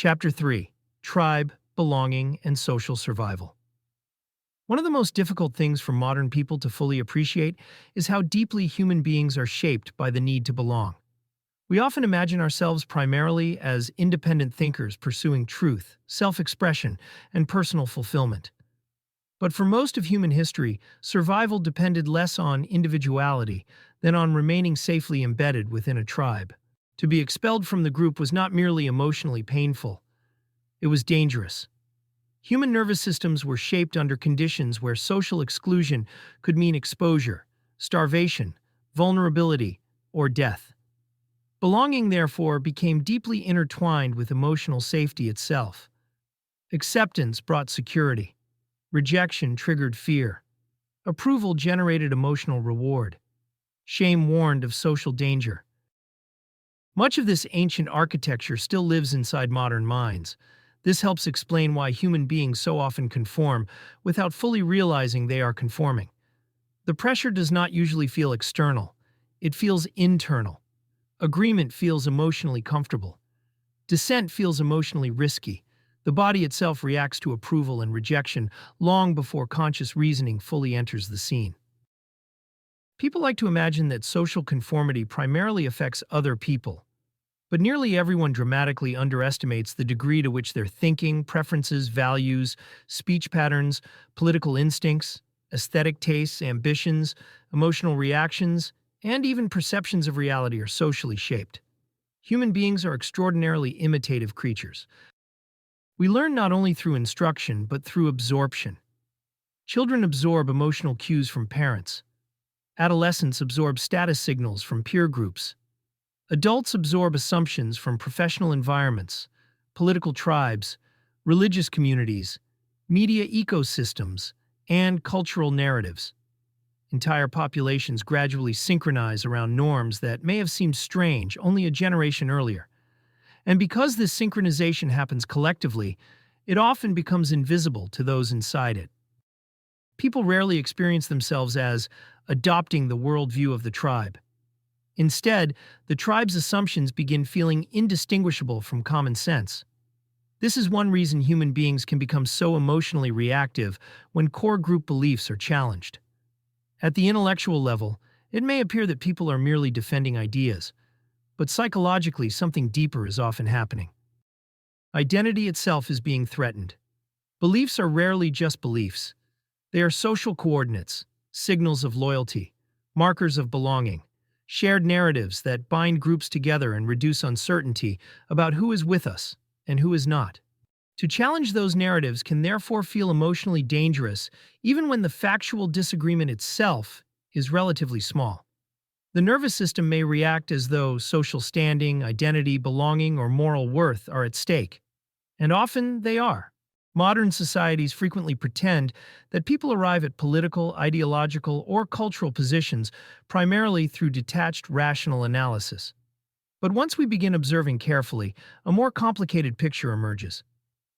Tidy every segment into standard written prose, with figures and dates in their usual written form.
Chapter 3: Tribe, Belonging, and Social Survival. One of the most difficult things for modern people to fully appreciate is how deeply human beings are shaped by the need to belong. We often imagine ourselves primarily as independent thinkers pursuing truth, self-expression, and personal fulfillment. But for most of human history, survival depended less on individuality than on remaining safely embedded within a tribe. To be expelled from the group was not merely emotionally painful, it was dangerous. Human nervous systems were shaped under conditions where social exclusion could mean exposure, starvation, vulnerability, or death. Belonging, therefore, became deeply intertwined with emotional safety itself. Acceptance brought security. Rejection triggered fear. Approval generated emotional reward. Shame warned of social danger. Much of this ancient architecture still lives inside modern minds. This helps explain why human beings so often conform without fully realizing they are conforming. The pressure does not usually feel external. It feels internal. Agreement feels emotionally comfortable. Dissent feels emotionally risky. The body itself reacts to approval and rejection long before conscious reasoning fully enters the scene. People like to imagine that social conformity primarily affects other people, but nearly everyone dramatically underestimates the degree to which their thinking, preferences, values, speech patterns, political instincts, aesthetic tastes, ambitions, emotional reactions, and even perceptions of reality are socially shaped. Human beings are extraordinarily imitative creatures. We learn not only through instruction, but through absorption. Children absorb emotional cues from parents. Adolescents absorb status signals from peer groups. Adults absorb assumptions from professional environments, political tribes, religious communities, media ecosystems, and cultural narratives. Entire populations gradually synchronize around norms that may have seemed strange only a generation earlier. And because this synchronization happens collectively, it often becomes invisible to those inside it. People rarely experience themselves as adopting the worldview of the tribe. Instead, the tribe's assumptions begin feeling indistinguishable from common sense. This is one reason human beings can become so emotionally reactive when core group beliefs are challenged. At the intellectual level, it may appear that people are merely defending ideas, but psychologically something deeper is often happening. Identity itself is being threatened. Beliefs are rarely just beliefs. They are social coordinates, signals of loyalty, markers of belonging, shared narratives that bind groups together and reduce uncertainty about who is with us and who is not. To challenge those narratives can therefore feel emotionally dangerous, even when the factual disagreement itself is relatively small. The nervous system may react as though social standing, identity, belonging, or moral worth are at stake. And often they are. Modern societies frequently pretend that people arrive at political, ideological, or cultural positions primarily through detached, rational analysis. But once we begin observing carefully, a more complicated picture emerges.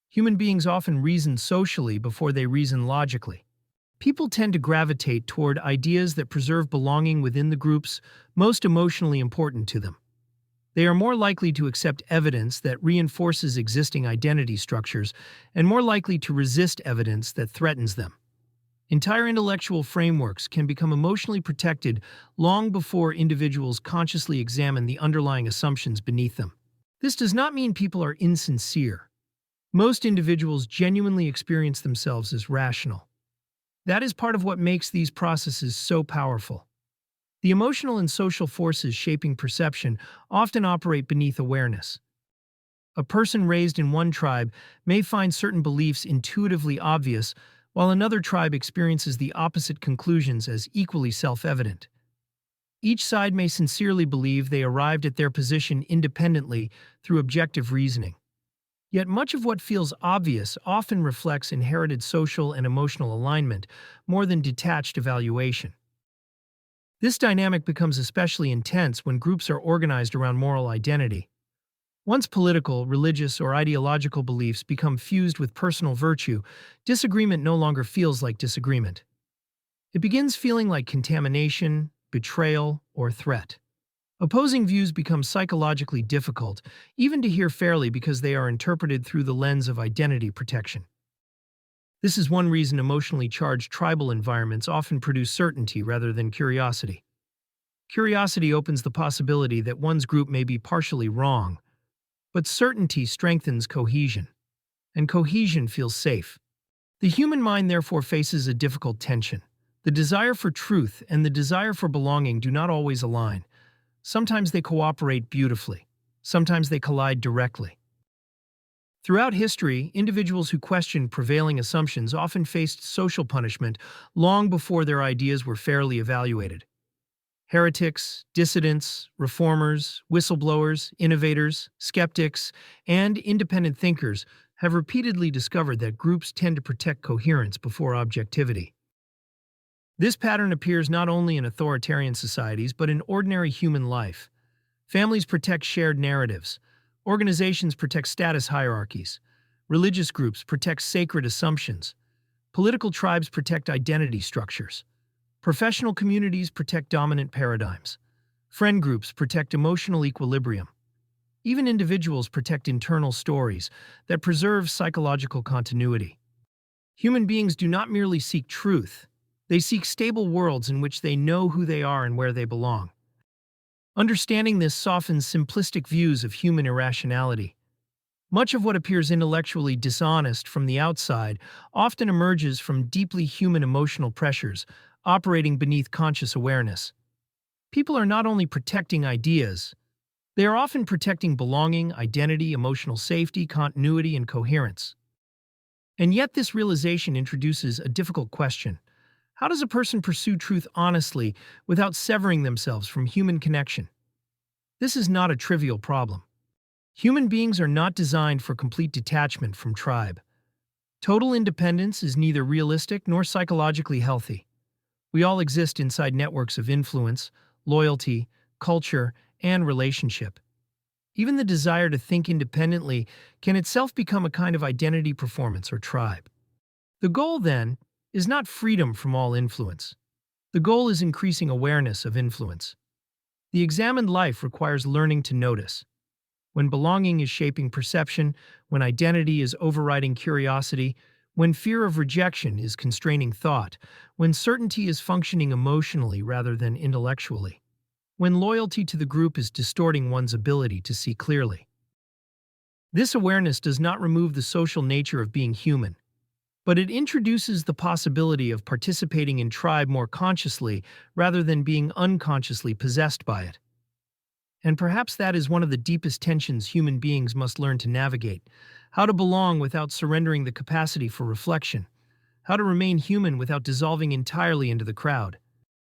Human beings often reason socially before they reason logically. People tend to gravitate toward ideas that preserve belonging within the groups most emotionally important to them. They are more likely to accept evidence that reinforces existing identity structures and more likely to resist evidence that threatens them. Entire intellectual frameworks can become emotionally protected long before individuals consciously examine the underlying assumptions beneath them. This does not mean people are insincere. Most individuals genuinely experience themselves as rational. That is part of what makes these processes so powerful. The emotional and social forces shaping perception often operate beneath awareness. A person raised in one tribe may find certain beliefs intuitively obvious, while another tribe experiences the opposite conclusions as equally self-evident. Each side may sincerely believe they arrived at their position independently through objective reasoning. Yet much of what feels obvious often reflects inherited social and emotional alignment more than detached evaluation. This dynamic becomes especially intense when groups are organized around moral identity. Once political, religious, or ideological beliefs become fused with personal virtue, disagreement no longer feels like disagreement. It begins feeling like contamination, betrayal, or threat. Opposing views become psychologically difficult, even to hear fairly because they are interpreted through the lens of identity protection. This is one reason emotionally charged tribal environments often produce certainty rather than curiosity. Curiosity opens the possibility that one's group may be partially wrong, but certainty strengthens cohesion, and cohesion feels safe. The human mind therefore faces a difficult tension. The desire for truth and the desire for belonging do not always align. Sometimes they cooperate beautifully. Sometimes they collide directly. Throughout history, individuals who questioned prevailing assumptions often faced social punishment long before their ideas were fairly evaluated. Heretics, dissidents, reformers, whistleblowers, innovators, skeptics, and independent thinkers have repeatedly discovered that groups tend to protect coherence before objectivity. This pattern appears not only in authoritarian societies but in ordinary human life. Families protect shared narratives. Organizations protect status hierarchies. Religious groups protect sacred assumptions. Political tribes protect identity structures. Professional communities protect dominant paradigms. Friend groups protect emotional equilibrium. Even individuals protect internal stories that preserve psychological continuity. Human beings do not merely seek truth, they seek stable worlds in which they know who they are and where they belong. Understanding this softens simplistic views of human irrationality. Much of what appears intellectually dishonest from the outside often emerges from deeply human emotional pressures operating beneath conscious awareness. People are not only protecting ideas, they are often protecting belonging, identity, emotional safety, continuity, and coherence. And yet this realization introduces a difficult question. How does a person pursue truth honestly without severing themselves from human connection? This is not a trivial problem. Human beings are not designed for complete detachment from tribe. Total independence is neither realistic nor psychologically healthy. We all exist inside networks of influence, loyalty, culture, and relationship. Even the desire to think independently can itself become a kind of identity performance or tribe. The goal, then, is not freedom from all influence. The goal is increasing awareness of influence. The examined life requires learning to notice. When belonging is shaping perception, when identity is overriding curiosity, when fear of rejection is constraining thought, when certainty is functioning emotionally rather than intellectually, when loyalty to the group is distorting one's ability to see clearly. This awareness does not remove the social nature of being human, but it introduces the possibility of participating in tribe more consciously rather than being unconsciously possessed by it. And perhaps that is one of the deepest tensions human beings must learn to navigate: how to belong without surrendering the capacity for reflection, how to remain human without dissolving entirely into the crowd.